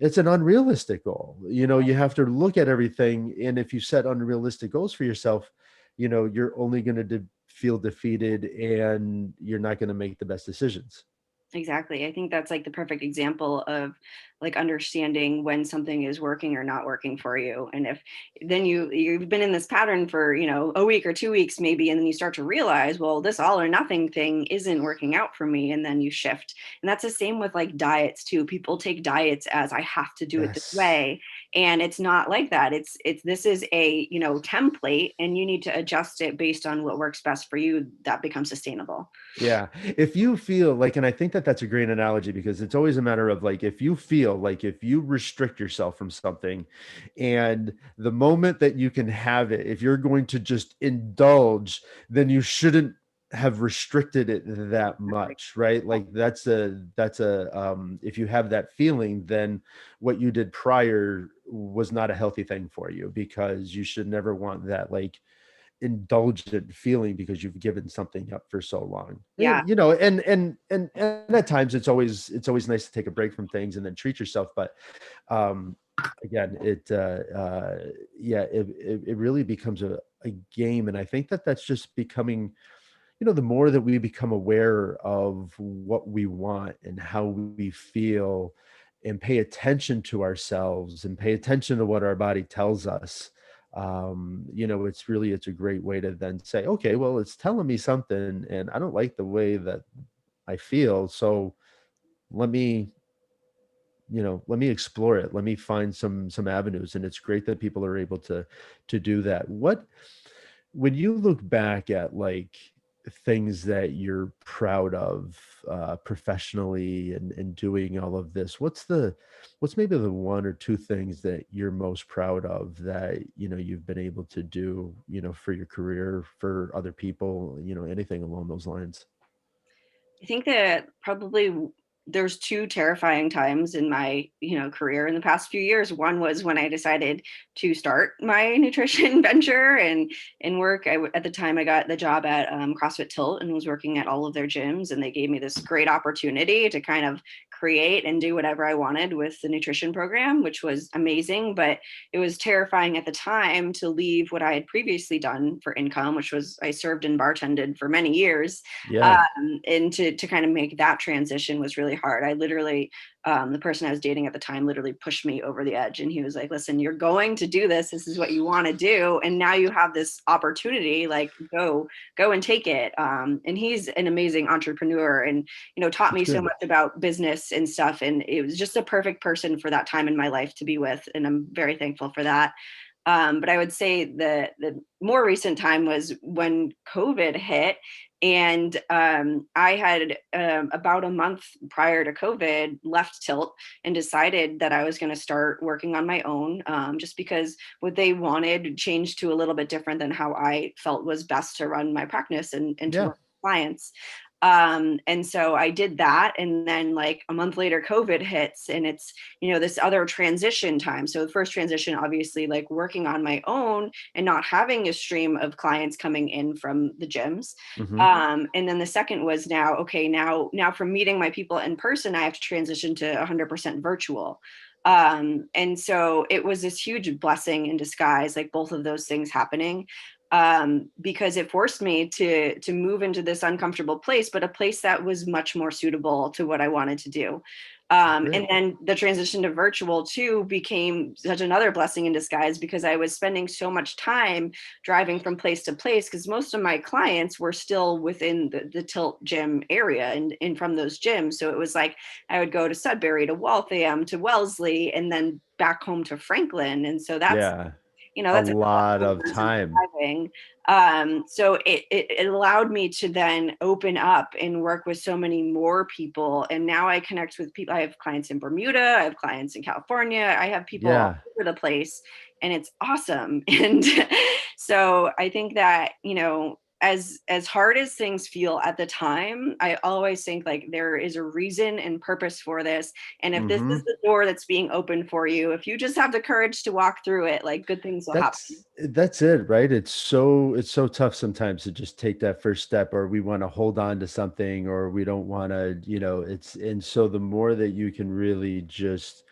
it's an unrealistic goal. You have to look at everything, and if you set unrealistic goals for yourself, you're only going to feel defeated, and you're not going to make the best decisions.
Exactly. I think that's like the perfect example of like understanding when something is working or not working for you. And if then you've been in this pattern for, a week or 2 weeks maybe, and then you start to realize, well, this all or nothing thing isn't working out for me. And then you shift. And that's the same with like diets too. People take diets as I have to do it this
Yes.
way. And it's not like that. It's this is a, template, and you need to adjust it based on what works best for you that becomes sustainable.
Yeah. If you feel like, and I think that that's a great analogy, because it's always a matter of like, if you feel like if you restrict yourself from something, and the moment that you can have it, if you're going to just indulge, then you shouldn't have restricted it that much, right? Like if you have that feeling, then what you did prior was not a healthy thing for you, because you should never want that like indulgent feeling because you've given something up for so long.
Yeah.
And at times it's always nice to take a break from things and then treat yourself. But um again, yeah, it really becomes a game. And I think that that's just becoming, the more that we become aware of what we want and how we feel, and pay attention to ourselves and pay attention to what our body tells us, it's a great way to then say, okay, well, it's telling me something and I don't like the way that I feel. So let me, let me explore it. Let me find some avenues. And it's great that people are able to do that. When you look back at like things that you're proud of, professionally, and doing all of this, what's maybe the one or two things that you're most proud of that you've been able to do, for your career, for other people, anything along those lines?
I think that probably there's two terrifying times in my, career in the past few years. One was when I decided to start my nutrition venture and work. At the time, I got the job at CrossFit Tilt and was working at all of their gyms, and they gave me this great opportunity to kind of create and do whatever I wanted with the nutrition program, which was amazing. But it was terrifying at the time to leave what I had previously done for income, which was I served and bartended for many years,
Yeah.
and to kind of make that transition was really hard. I literally, the person I was dating at the time literally pushed me over the edge, and he was like, listen, you're going to do this. This is what you want to do. And now you have this opportunity, like go and take it. And he's an amazing entrepreneur, and, taught
That's
me so
good.
much about business and stuff. And it was just a perfect person for that time in my life to be with. And I'm very thankful for that. But I would say the more recent time was when COVID hit, and I had about a month prior to COVID left Tilt and decided that I was going to start working on my own, just because what they wanted changed to a little bit different than how I felt was best to run my practice and to
Yeah.
work with clients. And so I did that, and then like a month later COVID hits, and it's, this other transition time. So the first transition, obviously, like working on my own and not having a stream of clients coming in from the gyms.
Hmm.
And then the second was now, okay, now from meeting my people in person, I have to transition to 100% virtual. And so it was this huge blessing in disguise, like both of those things happening, because it forced me to move into this uncomfortable place, but a place that was much more suitable to what I wanted to do.
Great.
And then the transition to virtual too became such another blessing in disguise, because I was spending so much time driving from place to place, because most of my clients were still within the Tilt gym area and from those gyms. So it was like I would go to Sudbury, to Waltham, to Wellesley, and then back home to Franklin. And so that's,
Yeah. A
that's a couple
lot of
hours of
time.
driving. So it allowed me to then open up and work with so many more people. And now I connect with people. I have clients in Bermuda, I have clients in California, I have people all
Yeah.
over the place, and it's awesome. And so I think that, as hard as things feel at the time, I always think like there is a reason and purpose for this. And if this is
Mhm.
the door that's being opened for you, if you just have the courage to walk through it, like good things will happen.
That's it, right? It's so tough sometimes to just take that first step, or we wanna hold on to something, or we don't wanna, it's and so the more that you can really just,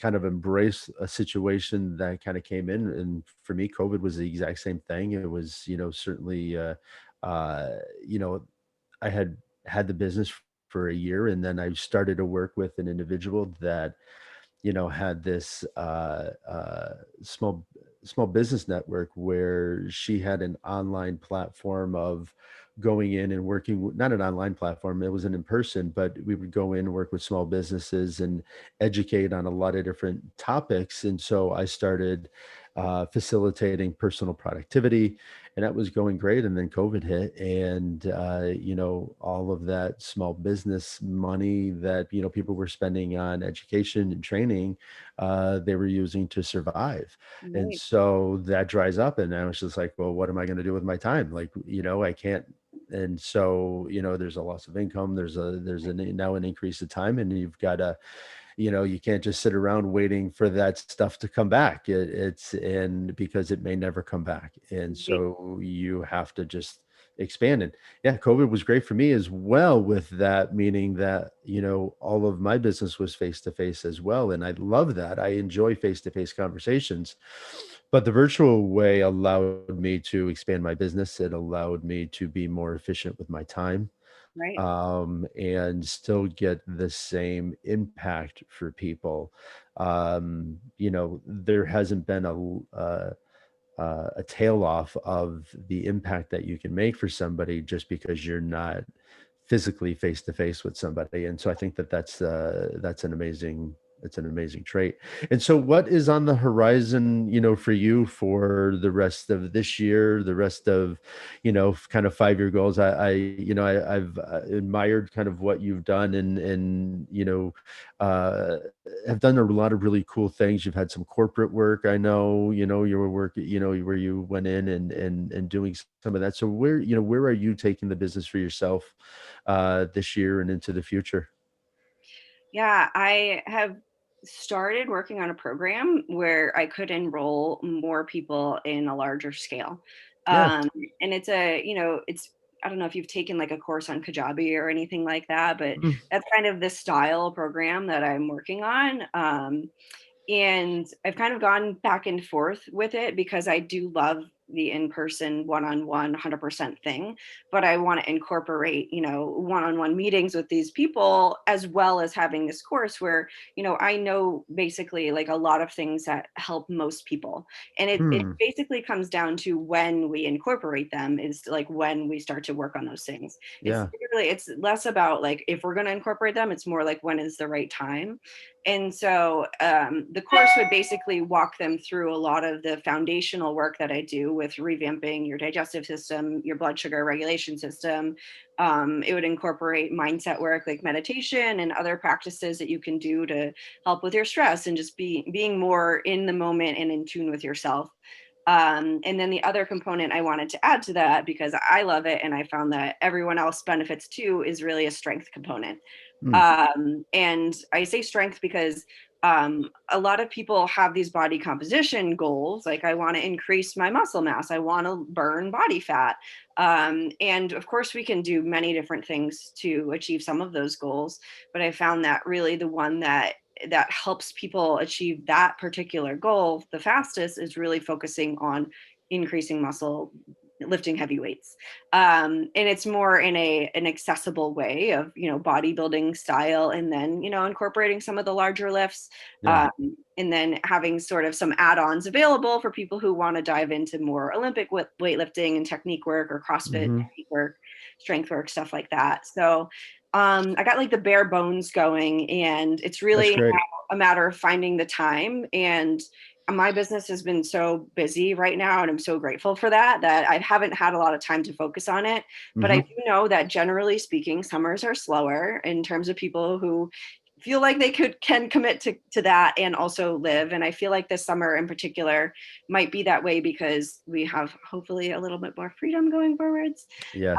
kind of embrace a situation that kinda came in, and for me, COVID was the exact same thing. It was, certainly, uh, you know, I had the business for a year, and then I started to work with an individual that had this small business network where she had an online platform of going in and working, not an online platform, it was an in person, but we would go in and work with small businesses and educate on a lot of different topics. And so I started facilitating personal productivity, and that was going great. And then COVID hit, and all of that small business money that people were spending on education and training, they were using to survive. And
Right,
so that dries up, and I was just like, well, what am I going to do with my time? Like, I can't. And so, there's a loss of income. There's now an increase of time, and you've got to, you can't just sit around waiting for that stuff to come back. It's and because it may never come back. And
right,
so you have to just expand. And yeah, COVID was great for me as well, with that, meaning that, all of my business was face to face as well. And I love that. I enjoy face to face conversations. But the virtual way allowed me to expand my business. It allowed me to be more efficient with my time,
right,
and still get the same impact for people. There hasn't been a tail off of the impact that you can make for somebody just because you're not physically face to face with somebody. And so I think that that's an amazing it's an amazing trait. And so what is on the horizon, for you for the rest of this year, the rest of, kind of 5-year goals? I've admired kind of what you've done, and uh, have done a lot of really cool things. You've had some corporate work. I know, you were working, where you went in and doing some of that. So where are you taking the business for yourself this year and into the future?
yeah. I have started working on a program where I could enroll more people in a larger scale.
Yeah.
um, and it's, I don't know if you've taken like a course on Kajabi or anything like that, but
Mm.
that's kind of the style program that I'm working on. And I've kind of gone back and forth with it, because I do love the in-person one-on-one 100% thing, but I want to incorporate, one-on-one meetings with these people, as well as having this course where, I know basically like a lot of things that help most people. And it
Hmm.
basically comes down to when we incorporate them is like when we start to work on those things.
Yeah.
It's less about like if we're going to incorporate them, it's more like when is the right time. And so the course would basically walk them through a lot of the foundational work that I do with revamping your digestive system, your blood sugar regulation system. It would incorporate mindset work like meditation and other practices that you can do to help with your stress and just being more in the moment and in tune with yourself. And then the other component I wanted to add to that, because I love it and I found that everyone else benefits too, is really a strength component.
Hmm.
And I say strength because a lot of people have these body composition goals. Like, I want to increase my muscle mass, I want to burn body fat. And of course, we can do many different things to achieve some of those goals. But I found that really the one that that helps people achieve that particular goal the fastest is really focusing on increasing muscle, lifting heavy weights. And it's more in an accessible way of, bodybuilding style, and then, incorporating some of the larger lifts,
Yeah.
um, and then having sort of some add-ons available for people who want to dive into more Olympic weightlifting and technique work, or CrossFit
Hmm.
technique work, strength work, stuff like that. So I got like the bare bones going, and it's
That's
really
great.
now a matter of finding the time. And my business has been so busy right now, and I'm so grateful for that, that I haven't had a lot of time to focus on it. But I
Hmm.
do know that generally speaking, summers are slower in terms of people who feel like they can commit to that and also live. And I feel like this summer in particular might be that way, because we have hopefully a little bit more freedom going forwards.
Yes.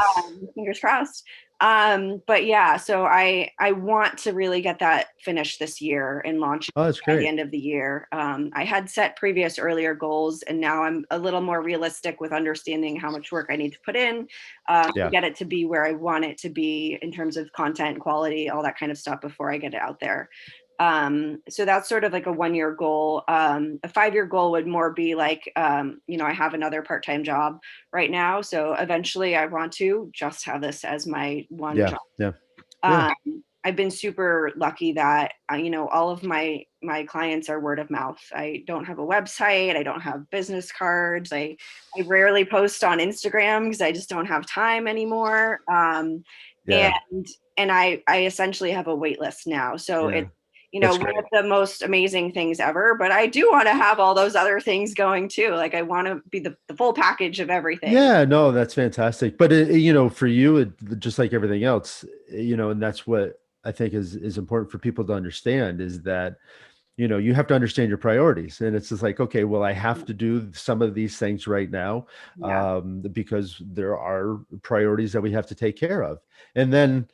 Fingers crossed. But yeah, so I want to really get that finished this year and launch it
Oh, that's
by the
great.
end of the year. I had set previous earlier goals, and now I'm a little more realistic with understanding how much work I need to put in, to
Yeah.
get it to be where I want it to be in terms of content quality, all that kind of stuff before I get it out there. So that's sort of like a 1 year goal. A 5 year goal would more be like, I have another part-time job right now. So eventually I want to just have this as my one
Yeah.
job.
Yeah. Yeah.
Um, I've been super lucky that, all of my clients are word of mouth. I don't have a website. I don't have business cards. I rarely post on Instagram because I just don't have time anymore.
Yeah.
And I essentially have a wait list now. So
Yeah.
it's,
That's
one
great.
of the most amazing things ever. But I do want to have all those other things going too. Like I want to be the full package of everything.
Yeah, no, that's fantastic. But for you, just like everything else, and that's what I think is important for people to understand is that, you have to understand your priorities. And it's just like, okay, well, I have to do some of these things right now,
Yeah.
because there are priorities that we have to take care of. And then,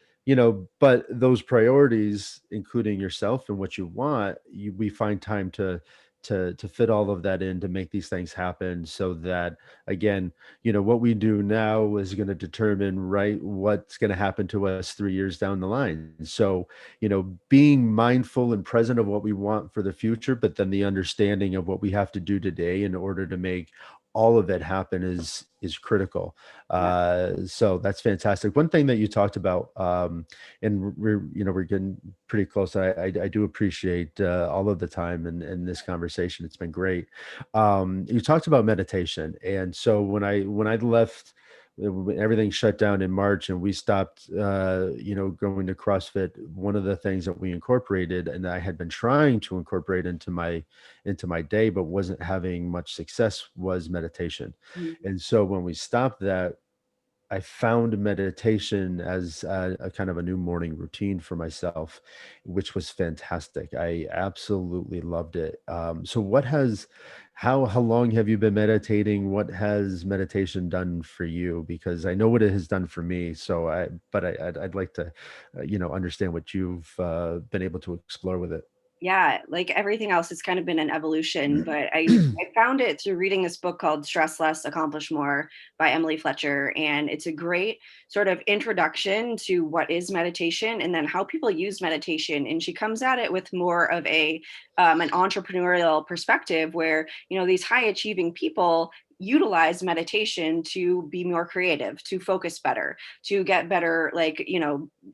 but those priorities, including yourself and what you want, we find time to fit all of that in to make these things happen so that, again, what we do now is going to determine, right, what's going to happen to us 3 years down the line. So, being mindful and present of what we want for the future, but then the understanding of what we have to do today in order to make all of it happen is critical.
Yeah.
So that's fantastic. One thing that you talked about, and we're getting pretty close. I do appreciate all of the time in this conversation. It's been great. You talked about meditation, and so when I left, when everything shut down in March and we stopped, going to CrossFit, one of the things that we incorporated, and I had been trying to incorporate into my day, but wasn't having much success, was meditation.
Mhm.
And so when we stopped that, I found meditation as a kind of a new morning routine for myself, which was fantastic. I absolutely loved it. So how long have you been meditating? What has meditation done for you? Because I know what it has done for me. I'd like to, understand what you've been able to explore with it.
Yeah, like everything else, it's kind of been an evolution, but I found it through reading this book called Stress Less, Accomplish More by Emily Fletcher. And it's a great sort of introduction to what is meditation and then how people use meditation. And she comes at it with more of an entrepreneurial perspective where, these high achieving people utilize meditation to be more creative, to focus better, to get better, like,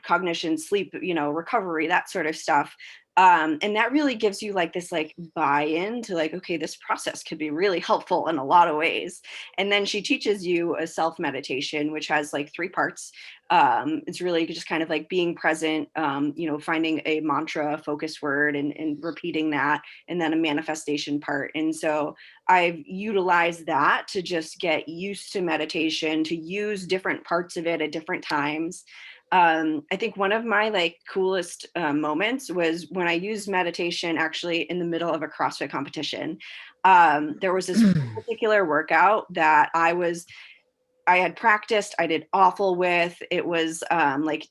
cognition, sleep, recovery, that sort of stuff. And that really gives you like this like buy-in to like, okay, this process could be really helpful in a lot of ways. And then she teaches you a self meditation which has like three parts. It's really just kind of like being present, finding a mantra, focus word, and repeating that, and then a manifestation part. And so I've utilized that to just get used to meditation, to use different parts of it at different times. I think one of my like coolest moments was when I used meditation actually in the middle of a CrossFit competition. There was this particular workout that I had practiced, I did awful with. It was like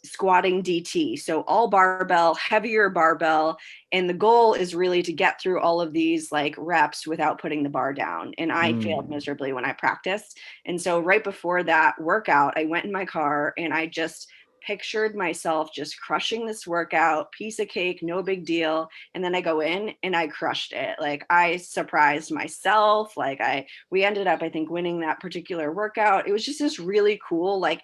squatting DT. So all barbell, heavier barbell. And the goal is really to get through all of these like reps without putting the bar down. And I failed
Mm.
miserably when I practiced. And so right before that workout, I went in my car and I just pictured myself just crushing this workout, piece of cake, no big deal. And then I go in and I crushed it. Like I surprised myself. Like we ended up, I think, winning that particular workout. It was just this really cool, like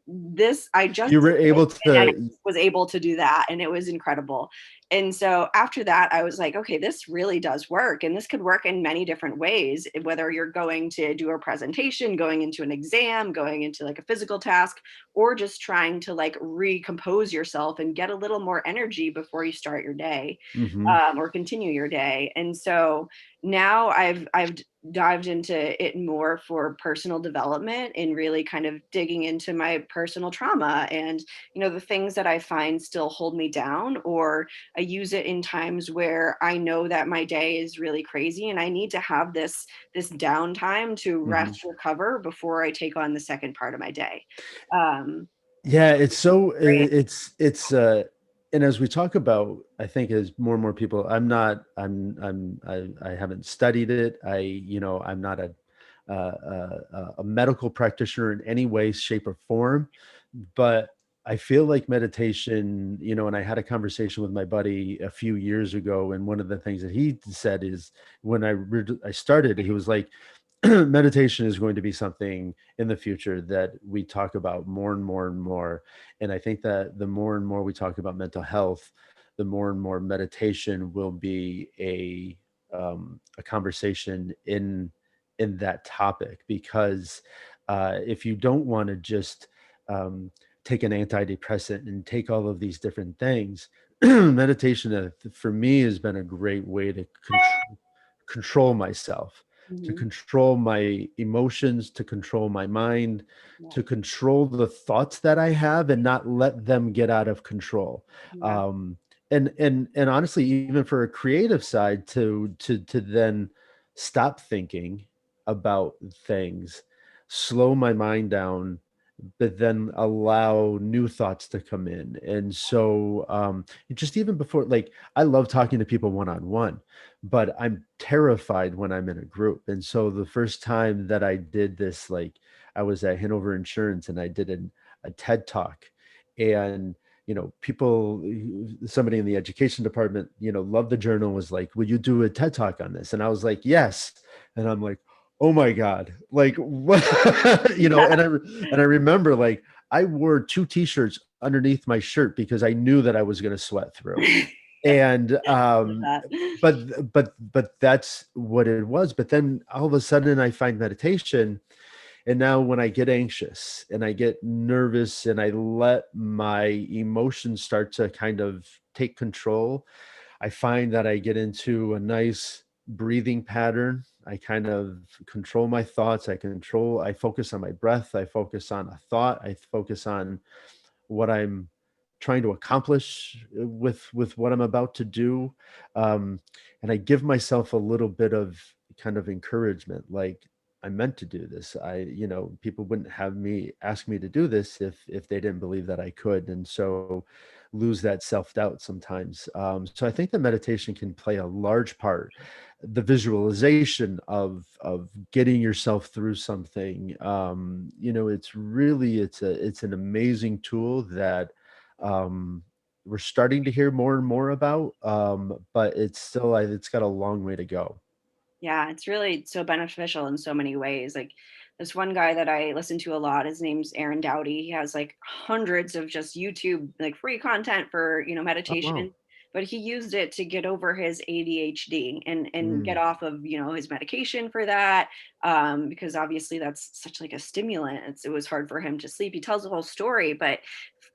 this, I just
You were
did
able
this, and then I
to.
was able to do that. And it was incredible. And so after that, I was like, okay, this really does work. And this could work in many different ways, whether you're going to do a presentation, going into an exam, going into like a physical task, or just trying to like recompose yourself and get a little more energy before you start your day,
Mhm.
or continue your day. And so now I've dived into it more for personal development and really kind of digging into my personal trauma and, the things that I find still hold me down, or I use it in times where I know that my day is really crazy and I need to have this downtime to
Mhm.
rest, recover before I take on the second part of my day. Um,
Yeah, it's so
great.
and as we talk about, I think as more and more people, I haven't studied it. I'm not a medical practitioner in any way, shape, or form, but I feel like meditation, and I had a conversation with my buddy a few years ago, and one of the things that he said is when I started, he was like, meditation is going to be something in the future that we talk about more and more and more. And I think that the more and more we talk about mental health, the more and more meditation will be a conversation in that topic. Because if you don't want to just um, take an antidepressant and take all of these different things, meditation for me has been a great way to control myself, to
Mhm.
control my emotions, to control my mind,
Yeah.
to control the thoughts that I have and not let them get out of control.
Yeah.
Um, and honestly, even for a creative side, to then stop thinking about things, slow my mind down, but then allow new thoughts to come in. And so just even before, like, I love talking to people one on one, but I'm terrified when I'm in a group. And so the first time that I did this, like, I was at Hanover Insurance and I did a TED talk. And people, somebody in the education department, loved the journal, was like, will you do a TED talk on this? And I was like, yes. And I'm like, oh my God, like what? And I remember, like, I wore two t-shirts underneath my shirt because I knew that I was going to sweat through. And
Love that.
but that's what it was. But then all of a sudden I find meditation, and now when I get anxious and I get nervous and I let my emotions start to kind of take control, I find that I get into a nice breathing pattern. I kind of control my thoughts. I focus on my breath. I focus on a thought. I focus on what I'm trying to accomplish with what I'm about to do. Um, and I give myself a little bit of kind of encouragement, like, I meant to do this. People wouldn't have me ask me to do this if they didn't believe that I could. And so lose that self-doubt sometimes. So I think the meditation can play a large part. The visualization of getting yourself through something. It's an amazing tool that um, we're starting to hear more and more about. But it's got a long way to go.
Yeah, it's really so beneficial in so many ways. Like this one guy that I listen to a lot, his name's Aaron Dowdy. He has like hundreds of just YouTube like free content for,
Oh, wow.
meditation, but he used it to get over his ADHD and get
Mm,
off of, his medication for that. Because obviously that's such like a stimulant. It was hard for him to sleep. He tells the whole story, but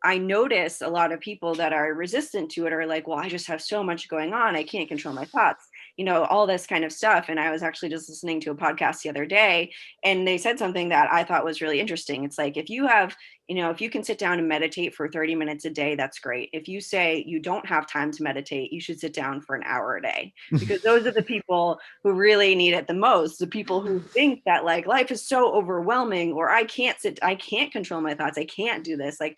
I notice a lot of people that are resistant to it are like, well, I just have so much going on. I can't control my thoughts, all this kind of stuff. And I was actually just listening to a podcast the other day, and they said something that I thought was really interesting. It's like, if you can sit down and meditate for 30 minutes a day, that's great. If you say you don't have time to meditate, you should sit down for an hour a day, because those are the people who really need it the most. The people who think that like life is so overwhelming, or I can't control my thoughts. I can't do this. Like,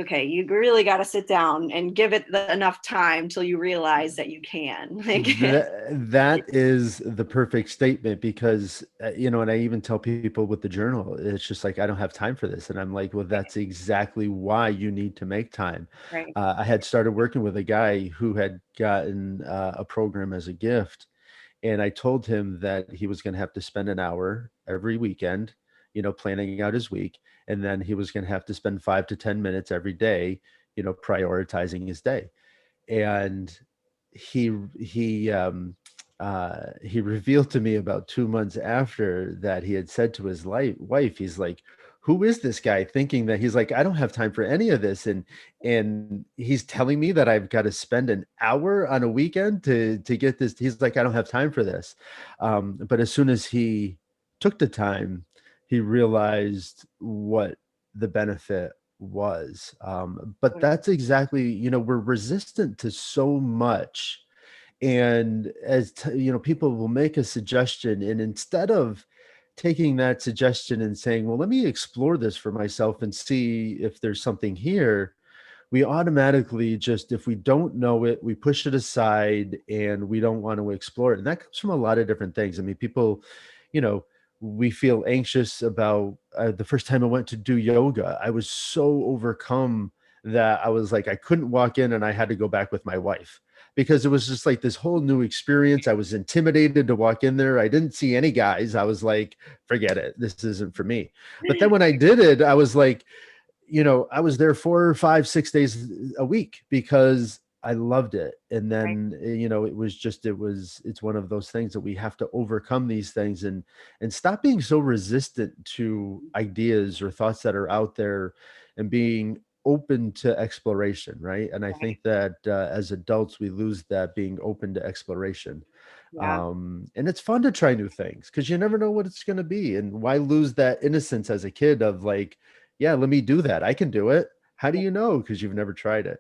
okay, you really got to sit down and give it enough time till you realize that you can.
That is the perfect statement because, and I even tell people with the journal, it's just like, I don't have time for this. And I'm like, well, that's exactly why you need to make time.
Right.
I had started working with a guy who had gotten a program as a gift. And I told him that he was going to have to spend an hour every weekend, planning out his week. And then he was going to have to spend 5 to 10 minutes every day, prioritizing his day. And he he revealed to me about 2 months after that he had said to his wife, he's like, who is this guy, thinking that he's like, I don't have time for any of this, and he's telling me that I've got to spend an hour on a weekend to get this. He's like, I don't have time for this. But as soon as he took the time, he realized what the benefit was. But that's exactly, we're resistant to so much. And people will make a suggestion, and instead of taking that suggestion and saying, well, let me explore this for myself and see if there's something here, we automatically just, if we don't know it, we push it aside and we don't want to explore it. And that comes from a lot of different things. I mean, people, you know, we feel anxious about the first time I went to do yoga. I was so overcome that I was like, I couldn't walk in and I had to go back with my wife because it was just like this whole new experience. I was intimidated to walk in there. I didn't see any guys. I was like, forget it. This isn't for me. But then when I did it, I was like, I was there 4 or 5, 6 days a week because I loved it. And
Right.
then, it's one of those things that we have to overcome these things and stop being so resistant to ideas or thoughts that are out there and being open to exploration. Right. And I
Right.
think that as adults, we lose that being open to exploration.
Yeah.
And it's fun to try new things because you never know what it's going to be. And why lose that innocence as a kid of like, yeah, let me do that. I can do it. How do
Yeah.
you know? Because you've never tried it.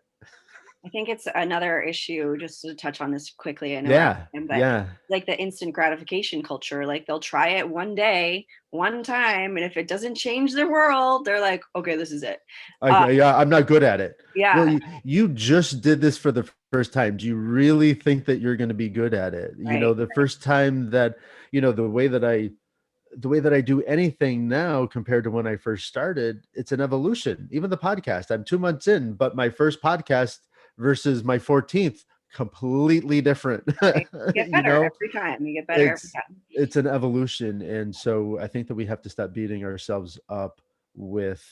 I think it's another issue, just to touch on this quickly. I know we're out
Yeah.
of time, but
Yeah.
like the instant gratification culture, like they'll try it one day, one time, and if it doesn't change their world, they're like, okay, this is it. Uh,
Yeah, I'm not good at it. Well,
yeah,
you just did this for the first time. Do you really think that you're going to be good at it?
right,
The first time that, the way that I do anything now compared to when I first started, it's an evolution. Even the podcast, I'm 2 months in, but my first podcast versus my 14th, completely different.
right. You get
you
better
know,
every time. You get better every
it's
time.
it's an evolution. And so I think that we have to stop beating ourselves up with,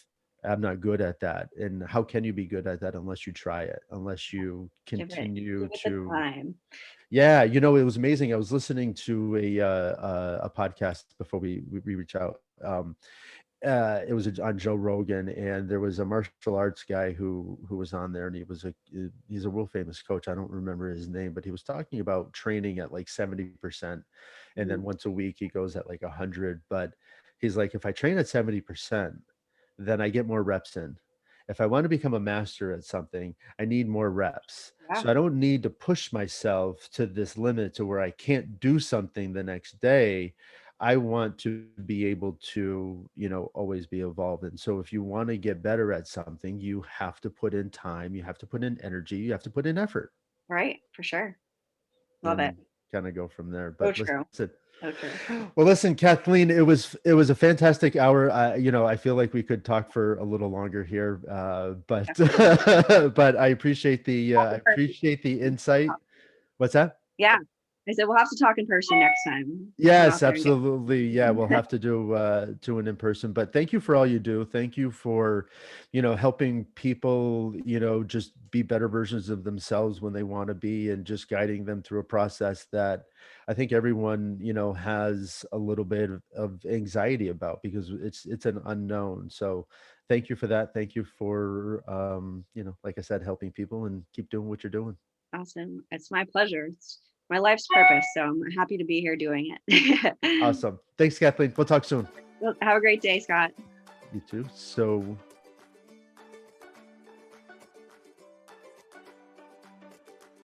I'm not good at that. And how can you be good at that unless you try it, unless you
Give
continue
it the
to.
time.
Yeah, it was amazing. I was listening to a podcast before we reach out. It was on Joe Rogan, and there was a martial arts guy who was on there, and he's a world famous coach. I don't remember his name, but he was talking about training at like 70%, and
Mhm.
then once a week he goes at like 100. But he's like, if I train at 70%, then I get more reps in. If I want to become a master at something, I need more reps.
Yeah,
So I don't need to push myself to this limit to where I can't do something the next day. I want to be able to, always be evolved. And so if you want to get better at something, you have to put in time, you have to put in energy, you have to put in effort
right, for sure. Love it.
and kind of go from there.
So
But
true.
listen,
So true.
well, listen, Kathleen, it was a fantastic hour. I feel like we could talk for a little longer here, but
Definitely.
but I appreciate the insight. What's that?
Yeah. I said we'll have to talk in person next time. Come out
Yes,
there and get
absolutely. Yeah, we'll have to do an in person. But thank you for all you do. Thank you for, helping people, just be better versions of themselves when they want to be, and just guiding them through a process that I think everyone, has a little bit of anxiety about because it's an unknown. So thank you for that. Thank you for like I said, helping people, and keep doing what you're doing.
awesome. It's my pleasure. It's my life's purpose. So I'm happy to be here doing it.
Awesome. Thanks, Kathleen. We'll talk soon.
Well, have a great day, Scott.
You too. So